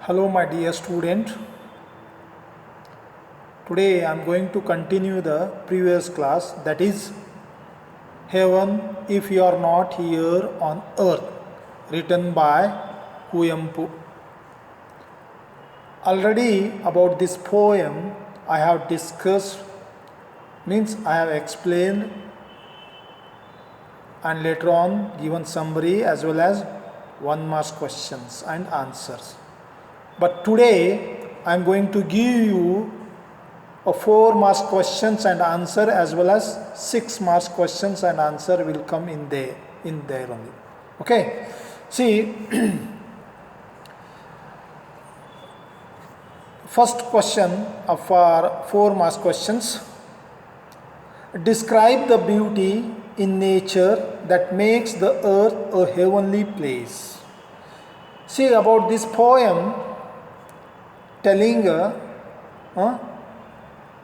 Hello, my dear student. Today I am going to continue the previous class, that is Heaven if you are not here on earth, written by Kuyampu. Already about this poem I have discussed, means I have explained and later on given summary as well as 1 mark questions and answers. But today I am going to give you a 4 mark questions and answer as well as 6 mark questions and answer will come in there only. Okay. See, first question of our 4 mark questions. Describe the beauty in nature that makes the earth a heavenly place. See, about this poem telling a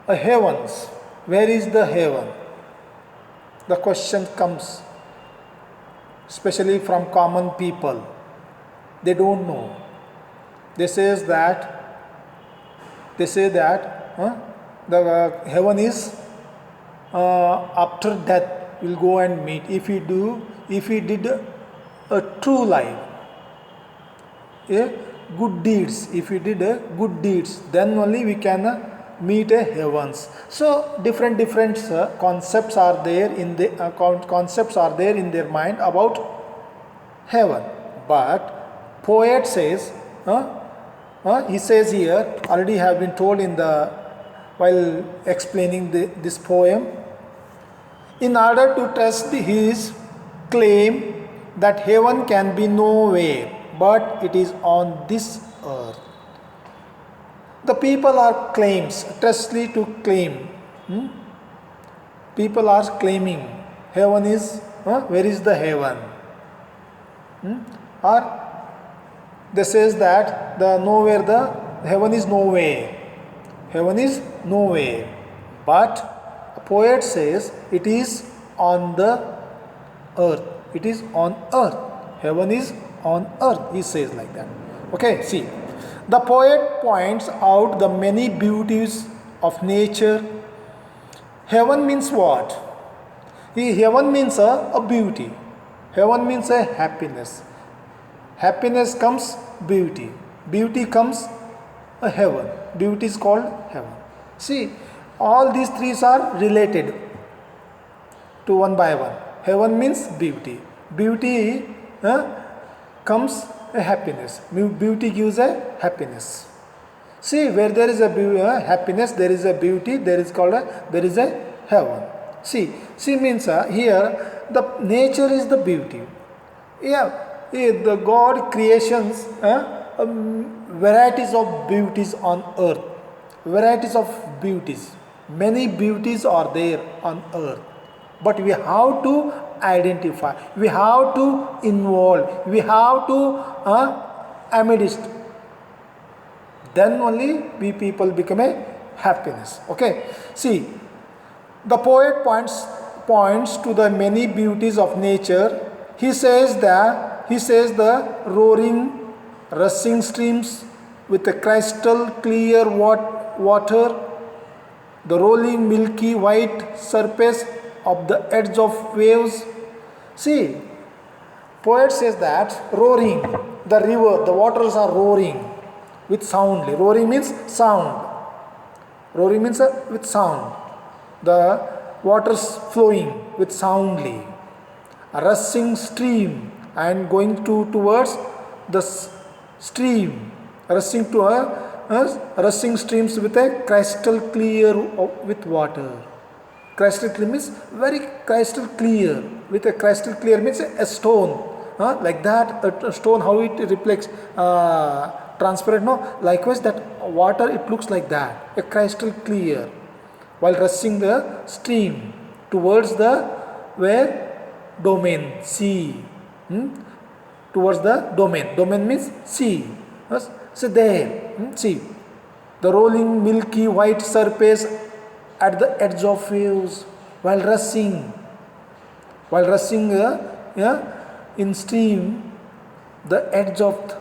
heavens. Where is the heaven? The question comes especially from common people. They don't know. They say that the heaven is after death we'll go and meet. If we did a true life, good deeds, if we did good deeds, then only we can meet a heavens. So different concepts are there in their mind about heaven. But poet says, he says here, already have been told while explaining this poem, in order to test his claim that heaven can be nowhere but it is on this earth. The people are tersely to claim. People are claiming heaven is, where is the heaven? Or they says that the heaven is nowhere. Heaven is nowhere. But a poet says it is on the earth. It is on earth. Heaven is on earth. He says like that. Okay, see. The poet points out the many beauties of nature. Heaven means what? Heaven means a beauty. Heaven means a happiness. Happiness comes beauty. Beauty comes a heaven. Beauty is called heaven. See, all these three are related to one by one. Heaven means beauty. Beauty comes a happiness. Beauty gives a happiness. See, where there is a happiness, there is a beauty, there is a heaven. See means here the nature is the beauty. The God creations varieties of beauties on earth. Varieties of beauties. Many beauties are there on earth. But we have to identify, we have to involve, we have to amidst. Then only we people become a happiness. Okay. See, the poet points to the many beauties of nature. He says the roaring, rushing streams with a crystal clear water, the rolling milky white surface of the edge of waves. See, poet says that roaring, the river, the waters are roaring with sound. Roaring means sound. Roaring means with sound. The waters flowing with soundly. A rushing stream and going towards the stream. Rushing streams with a crystal clear with water. Crystal clear means very crystal clear. With a crystal clear means a stone. Like that, a stone, how it reflects transparent. No, likewise that water, it looks like that. A crystal clear. While rushing the stream towards the domain, sea. Towards the domain. Domain means sea. So there, see, the rolling milky white surface at the edge of waves while rushing in stream, the edge of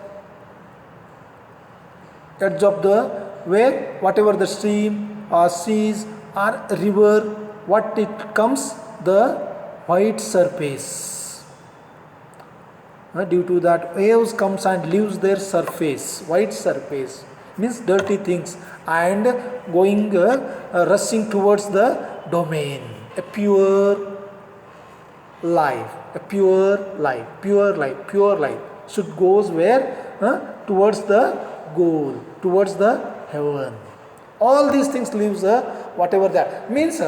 edge of the where whatever the stream or seas or river, what it comes, the white surface. Due to that, waves comes and leaves their surface, white surface, means dirty things, and going rushing towards the domain, a pure life, a pure life, pure life, pure life should goes where towards the goal, towards the heaven. All these things leaves whatever that means.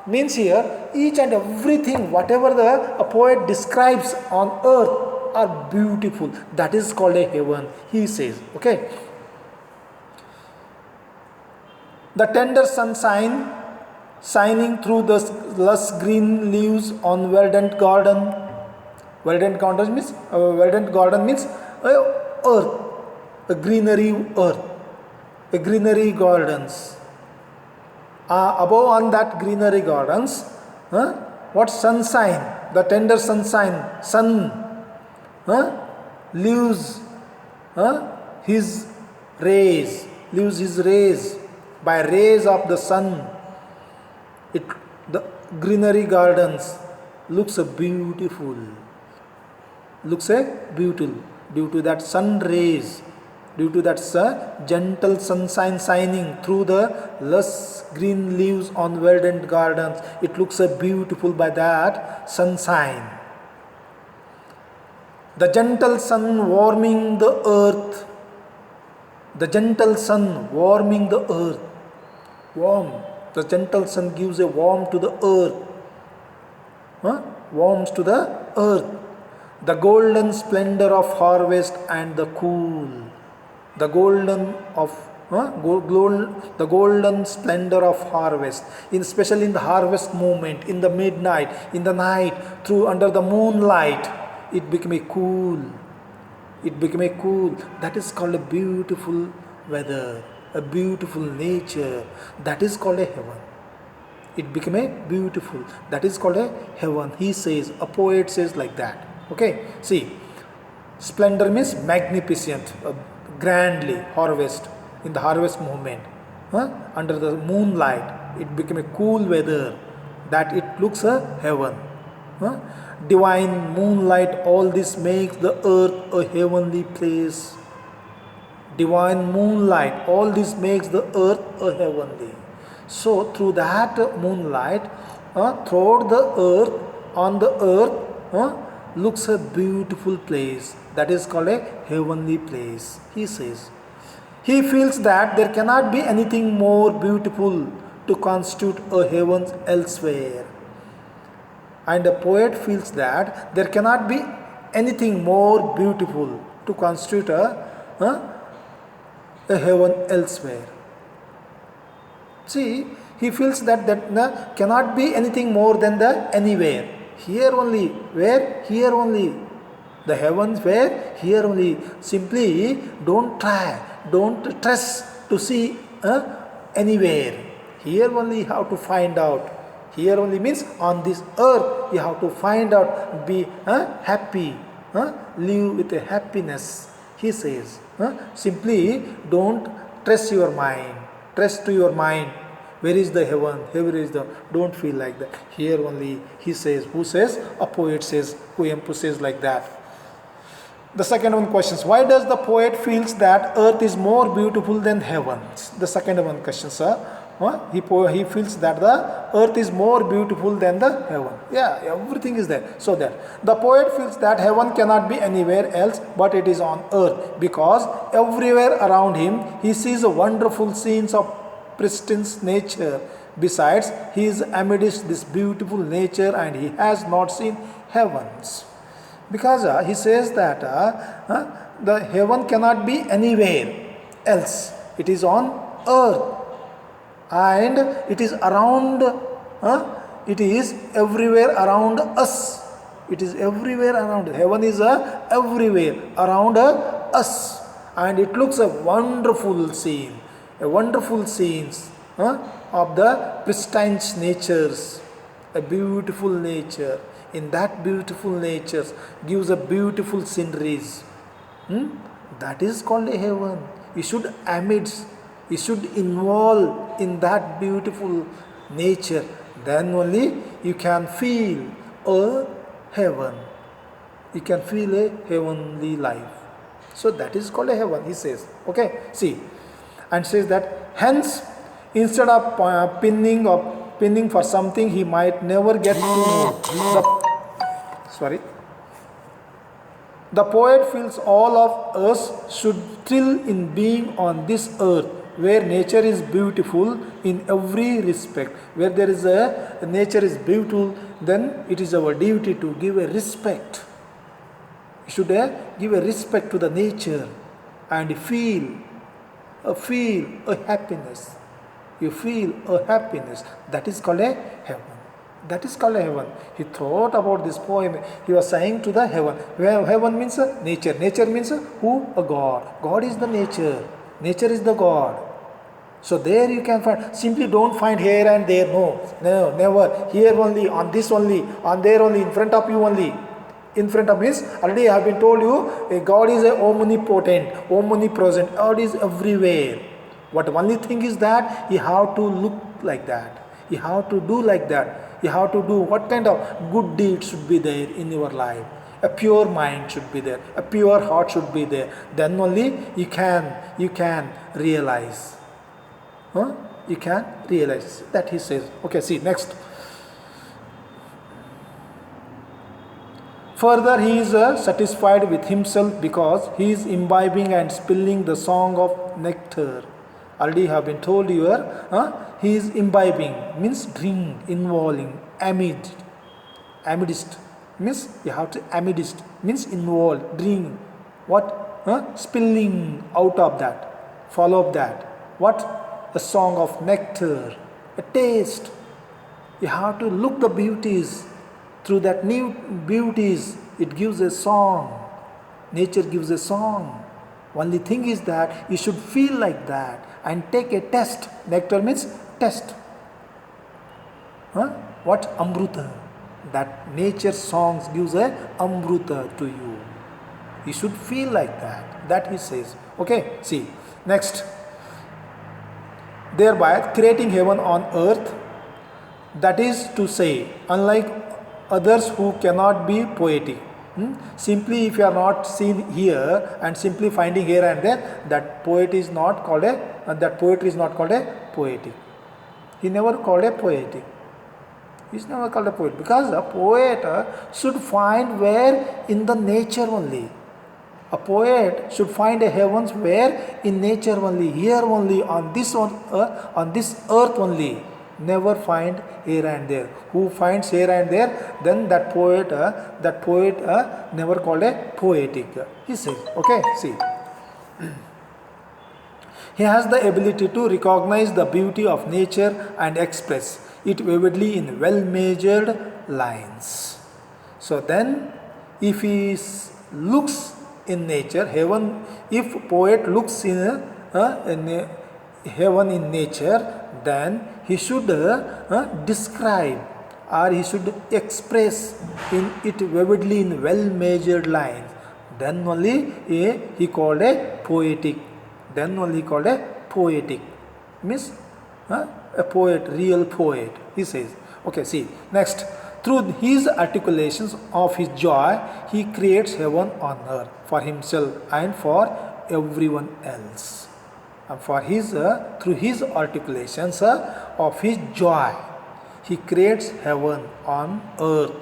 Means here each and everything whatever a poet describes on earth are beautiful. That is called a heaven, he says. Okay. The tender sunshine shining through the lush green leaves on verdant garden. Verdant garden means earth, a greenery earth, a greenery gardens. Above on that greenery gardens, what sunshine, the tender sunshine, sun leaves his rays, leaves his rays by rays of the sun. The greenery gardens looks beautiful, due to that sun rays, due to that gentle sunshine shining through the lush green leaves on verdant gardens. It looks beautiful by that sunshine. The gentle sun warming the earth, the gentle sun warming the earth, warm. The gentle sun gives a warmth to the earth, warms to the earth. The golden splendor of harvest and the cool, the golden splendor of harvest, especially in the harvest moment, in the midnight, in the night, through under the moonlight, it became a cool. That is called a beautiful weather, a beautiful nature. That is called a heaven. It became a beautiful. That is called a heaven. He says, a poet says like that. Okay. See, splendor means magnificent, grandly harvest, in the harvest moment, under the moonlight, it became a cool weather, that it looks a heaven. Divine moonlight, all this makes the earth a heavenly place. Divine moonlight, all this makes the earth a heavenly. So through that moonlight, throughout the earth, on the earth, looks a beautiful place. That is called a heavenly place, he says. He feels that there cannot be anything more beautiful to constitute a heaven elsewhere. And the poet feels that there cannot be anything more beautiful to constitute a heaven elsewhere. See, he feels that cannot be anything more than the anywhere. Here only, where? Here only. The heavens where? Here only. Simply don't try, don't trust to see anywhere. Here only you have to find out. Here only means on this earth you have to find out, be happy, live with a happiness, he says. Simply don't trust your mind, trust to your mind. Where is the heaven? Where is the? Don't feel like that. Here only, he says. Who says? A poet says. Kuyempu says like that. The second one questions. Why does the poet feels that earth is more beautiful than heavens? The second one question, sir. He feels that the earth is more beautiful than the heaven. Yeah, everything is there. So that the poet feels that heaven cannot be anywhere else but it is on earth, because everywhere around him he sees wonderful scenes of pristine nature. Besides, he is amidst this beautiful nature and he has not seen heavens. Because he says that the heaven cannot be anywhere else. It is on earth. And it is around, it is everywhere around us. It is everywhere around. Heaven is everywhere around us. And it looks a wonderful scene. A wonderful scenes of the pristine natures, a beautiful nature. In that beautiful nature gives a beautiful sceneries. That is called a heaven. you should amidst, you should involve in that beautiful nature. Then only you can feel a heaven. You can feel a heavenly life. So that is called a heaven, he says. Okay, see, and says that hence, instead of pinning for something he might never get to know, the poet feels all of us should thrill in being on this earth, where nature is beautiful in every respect. Where there is a nature is beautiful, then it is our duty to give a respect. You should give a respect to the nature and feel a happiness. You feel a happiness. That is called a heaven. That is called a heaven. He thought about this poem. He was saying to the heaven. Where heaven means nature. Nature means who? A God. God is the nature. Nature is the God. So there you can find. Simply don't find here and there. No, never. Here only, on this only, on there only, in front of you only. In front of means already I have been told you, God is a omnipotent, omnipresent. God is everywhere. What only thing is that you have to look like that. You have to do like that. You have to do what kind of good deeds should be there in your life. A pure mind should be there. A pure heart should be there. Then only you can realize. You can realize that, he says. Okay, see next. Further, he is satisfied with himself because he is imbibing and spilling the song of nectar. Already have been told you, he is imbibing, means drink, involving, amidst, means you have to amidst, means involve, drink, what? Spilling out of that, follow up that, what? A song of nectar, a taste. You have to look the beauties. Through that new beauties, it gives a song. Nature gives a song. Only thing is that you should feel like that and take a test. Nectar means test. What? Amruta. That nature songs gives a amruta to you. You should feel like that. That he says. Okay, see. Next. Thereby creating heaven on earth. That is to say, unlike others who cannot be poetic. Simply if you are not seen here and simply finding here and there, that poet is not called that poetry is not called a poetic. He never called a poetic. He is never called a poet, because a poet should find where in the nature only. A poet should find a heavens where in nature only, here only, on this earth only. Never find here and there. Who finds here and there, then that poet never called a poetic. He says, okay, see. He has the ability to recognize the beauty of nature and express it vividly in well-measured lines. So then, if he looks in nature, heaven, if poet looks in heaven in nature, then he should describe, or he should express in it vividly in well-measured lines. Then only he called a poetic. Then only he called a poetic. Means a poet, real poet, he says. Okay, see, next. Through his articulations of his joy, he creates heaven on earth for himself and for everyone else. And for his, through his articulations of his joy, he creates heaven on earth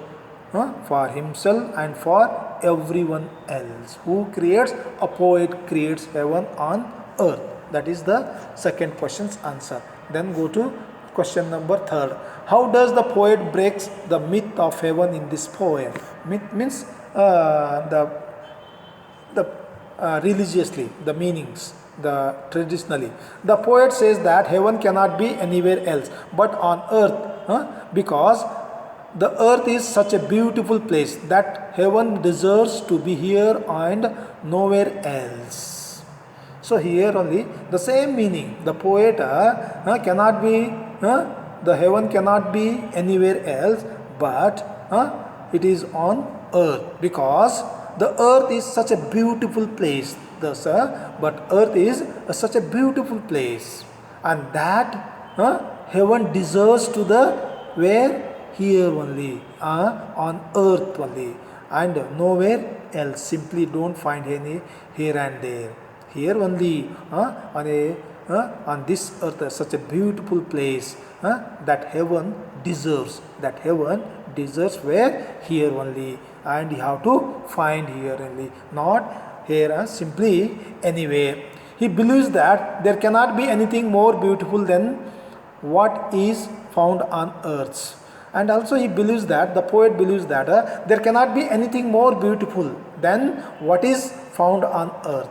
for himself and for everyone else. Who creates? A poet creates heaven on earth. That is the second question's answer. Then go to question number 3. How does the poet breaks the myth of heaven in this poem? Myth means religiously, the meanings, the traditionally. The poet says that heaven cannot be anywhere else but on earth, because the earth is such a beautiful place that heaven deserves to be here and nowhere else. So here only the same meaning. The poet cannot be, the heaven cannot be anywhere else but it is on earth, because the earth is such a beautiful place but earth is such a beautiful place, and that heaven deserves to the where here only, on earth only, and nowhere else. Simply don't find any here and there. Here only, on this earth, such a beautiful place, that heaven deserves. That heaven deserves where here only, and you have to find here only, not here simply anywhere. He believes that there cannot be anything more beautiful than what is found on earth. And also he believes that, the poet believes that there cannot be anything more beautiful than what is found on earth.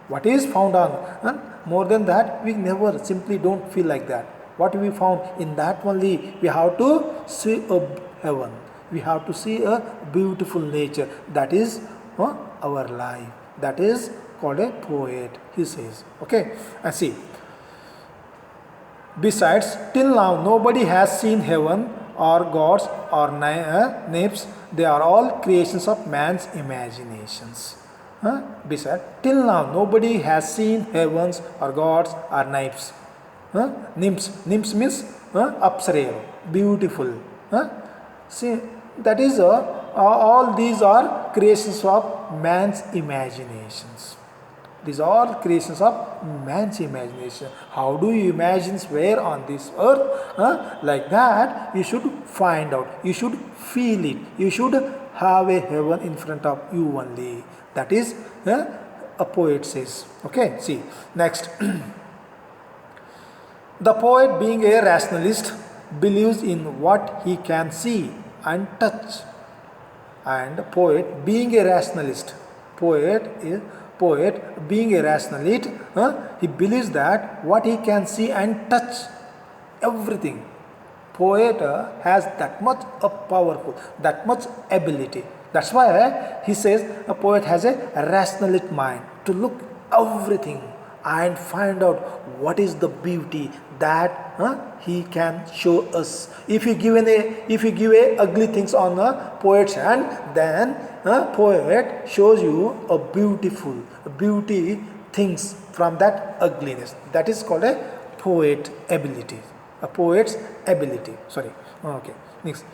What is found on more than that we never, simply don't feel like that. What we found in that only, we have to see a heaven, we have to see a beautiful nature. That is our life. That is called a poet, he says. Okay, and see, besides, till now nobody has seen heaven or gods or nymphs. They are all creations of man's imaginations. Besides, till now nobody has seen heavens or gods or nymphs. Nymphs means apsara, beautiful. See, that is all these are creations of man's imaginations. These are all creations of man's imagination. How do you imagine where on this earth? Like that, you should find out. You should feel it. You should have a heaven in front of you only. That is a poet says. Okay, see, next. The poet, being a rationalist, believes in what he can see and touch. And poet, being a rationalist, poet being a rationalist, he believes that what he can see and touch, everything. Poet has that much powerful, that much ability. That's why he says a poet has a rationalist mind to look everything and find out what is the beauty that he can show us. If you give a ugly things on a poet's hand, then poet shows you a beauty things from that ugliness. That is called a poet ability. A poet's ability. Sorry. Okay. Next.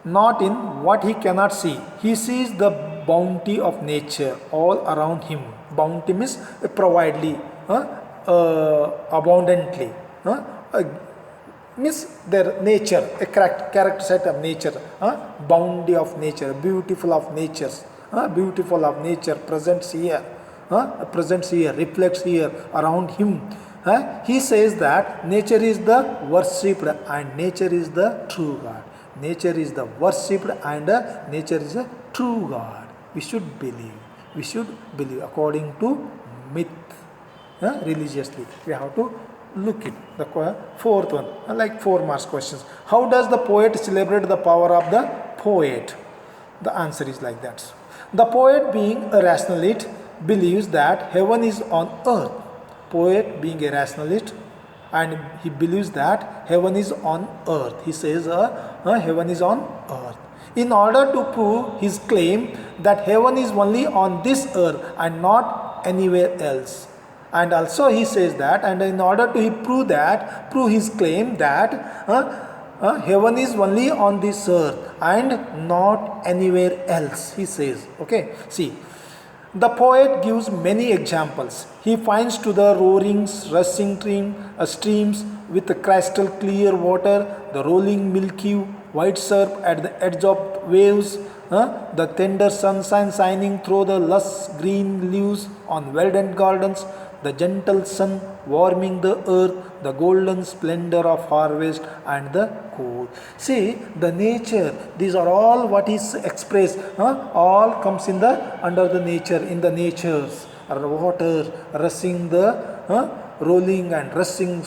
Not in what he cannot see. He sees the bounty of nature all around him. Bounty means providely, abundantly. Means their nature, a character set of nature, bounty of nature, beautiful of natures, presents here, reflects here around him. He says that nature is the worshipped and nature is the true God. Nature is the worshipped and nature is a true God. We should believe according to myth, religiously. We have to look at the fourth one, like 4 marks questions. How does the poet celebrate the power of the poet? The answer is like that. The poet, being a rationalist, believes that heaven is on earth. Poet, being a rationalist, and he believes that heaven is on earth. He says heaven is on earth. In order to prove his claim that heaven is only on this earth and not anywhere else. And also he says that, and in order to prove his claim that heaven is only on this earth and not anywhere else, he says. Okay, see. The poet gives many examples. He finds to the roaring, rushing streams with the crystal clear water, the rolling milky white surf at the edge of waves, the tender sunshine shining through the lush green leaves on verdant gardens, the gentle sun warming the earth, the golden splendor of harvest and the cool. See, the nature, these are all what is expressed, all comes in the under the nature, in the natures, water rushing the rolling and rushing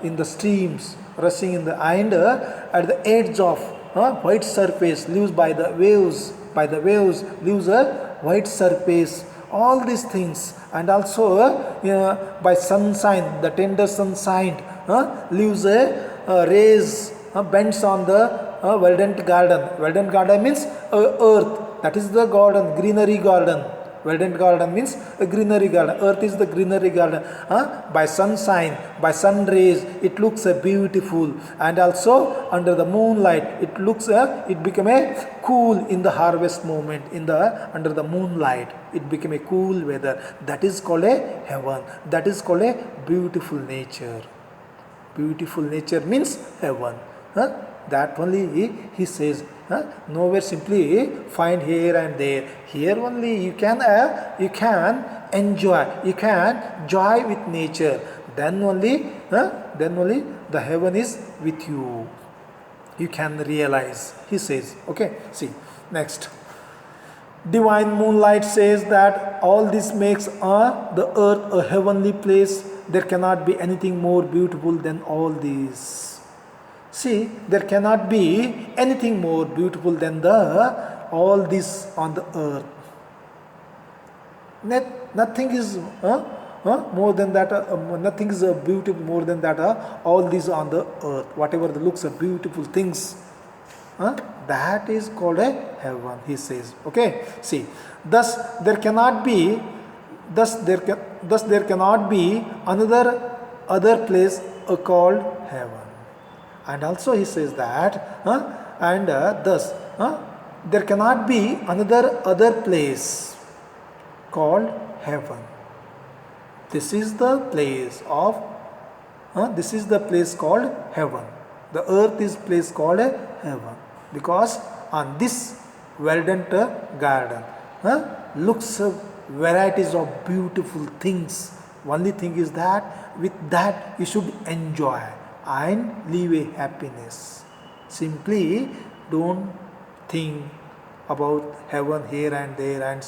in the streams, rushing in the and at the edge of white surface leaves by the waves leaves a white surface. All these things, and also by sunshine, the tender sunshine leaves a rays, bends on the verdant garden. Verdant garden means earth. That is the garden, greenery garden. Verdant garden means a greenery garden. Earth is the greenery garden. By sunshine, by sun rays, it looks beautiful, and also under the moonlight, it looks it become a cool in the harvest moment. In the under the moonlight, it became a cool weather. That is called a heaven. That is called a beautiful nature. Beautiful nature means heaven. That only he says. Nowhere simply find here and there. Here only you can enjoy. You can joy with nature. Then only the heaven is with you. You can realize. He says. Okay. See next. Divine moonlight says that all this makes the earth a heavenly place. There cannot be anything more beautiful than all these. See, there cannot be anything more beautiful than all this on the earth. Nothing is more than that. Nothing is beautiful more than that. All these on the earth, whatever looks beautiful things, that is called a heaven. He says. Okay. See, thus there cannot be another other place called heaven. And also he says that thus there cannot be another other place called heaven. This is the place of this is the place called heaven. The earth is place called heaven, because on this verdant garden looks varieties of beautiful things. Only thing is that with that you should enjoy and live a happiness. Simply don't think about heaven here and there, and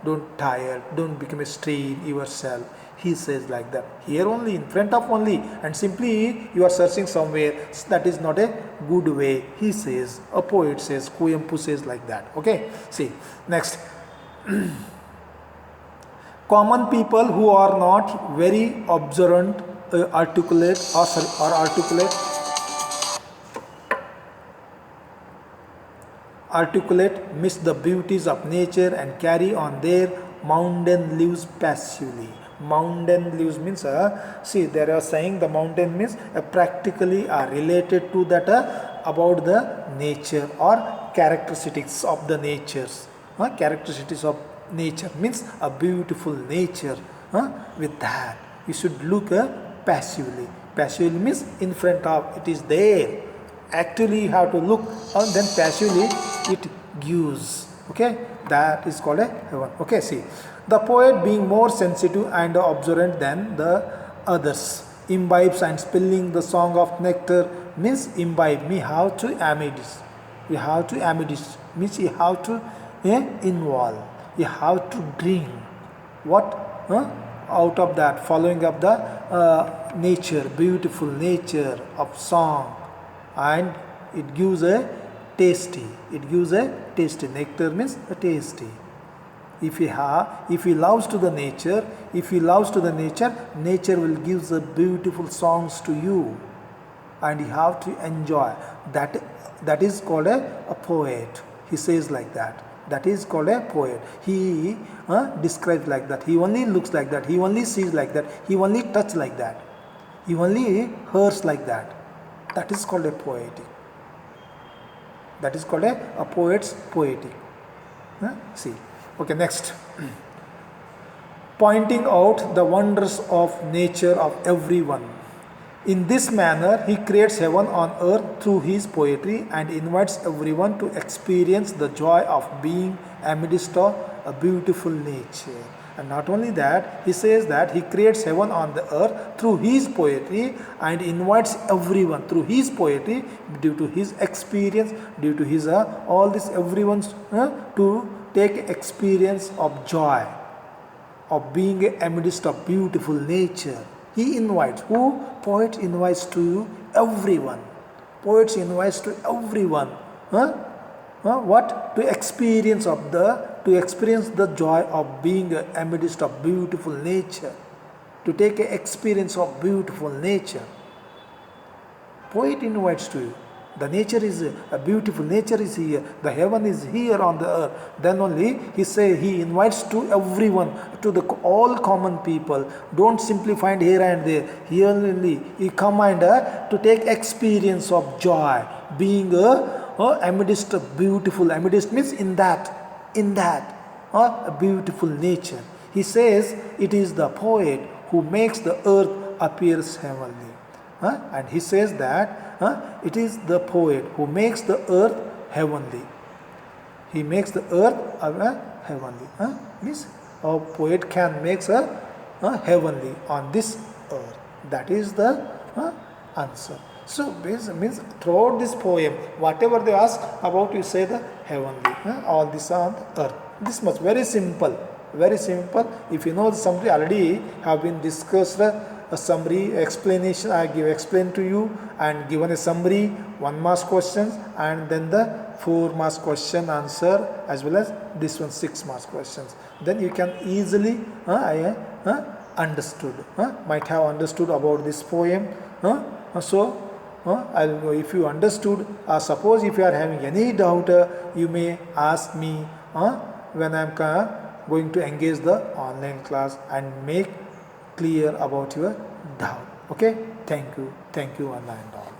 don't tire, don't become a strain yourself. He says like that. Here only, in front of only, and simply you are searching somewhere. That is not a good way. He says, a poet says, Kuyempu says like that. Okay. See next. Common people who are not very observant, articulate miss the beauties of nature and carry on their mountain lives passively. Mountain lives means see, they are saying the mountain means practically are related to that about the nature or characteristics of the natures. Characteristics of nature means a beautiful nature. With that you should look passively. Passively means in front of, it is there. Actively you have to look, and then passively it gives. Okay, that is called a heaven. Okay, see, the poet being more sensitive and observant than the others imbibes and spilling the song of nectar means imbibe. We have to amidst. We have to amidst means you have to involve. You have to drink. What? Out of that, following up the nature, beautiful nature of song, and it gives a tasty. It gives a tasty. Nectar means a tasty. If he loves to the nature, nature will give the beautiful songs to you, and you have to enjoy. That is called a poet. He says like that. That is called a poet. He describes like that. He only looks like that. He only sees like that. He only touches like that. He only hears like that. That is called a poetic. That is called a poet's poetic. See. Okay, next. Pointing out the wonders of nature of everyone. In this manner, he creates heaven on earth through his poetry and invites everyone to experience the joy of being amidst a beautiful nature. And not only that, he says that he creates heaven on the earth through his poetry and invites everyone through his poetry, due to his experience, due to his all this everyone's to take experience of joy of being amidst of beautiful nature. He invites. Who? Poet invites to everyone. Poets invites to everyone. What? To experience the joy of being amidst of beautiful nature. To take an experience of beautiful nature. Poet invites to you. The nature is beautiful, nature is here, the heaven is here on the earth. Then only he invites to everyone, to the all common people. Don't simply find here and there. Here only he come and to take experience of joy, being amidst a beautiful, amidst means in that a beautiful nature. He says it is the poet who makes the earth appears heavenly. And he says that it is the poet who makes the earth heavenly. He makes the earth heavenly. Means a poet can make a heavenly on this earth. That is the answer. So means throughout this poem, whatever they ask about, you say the heavenly. All this on the earth. This much, very simple. Very simple. If you know the summary, already have been discussed a summary explanation. I explained to you and given a summary, 1 mark questions, and then the 4 marks question answer, as well as this one 6 marks questions. Then you can easily understood. Might have understood about this poem. So if you understood, suppose if you are having any doubt, you may ask me when I am going to engage the online class and make clear about your doubt. Okay, thank you one and all.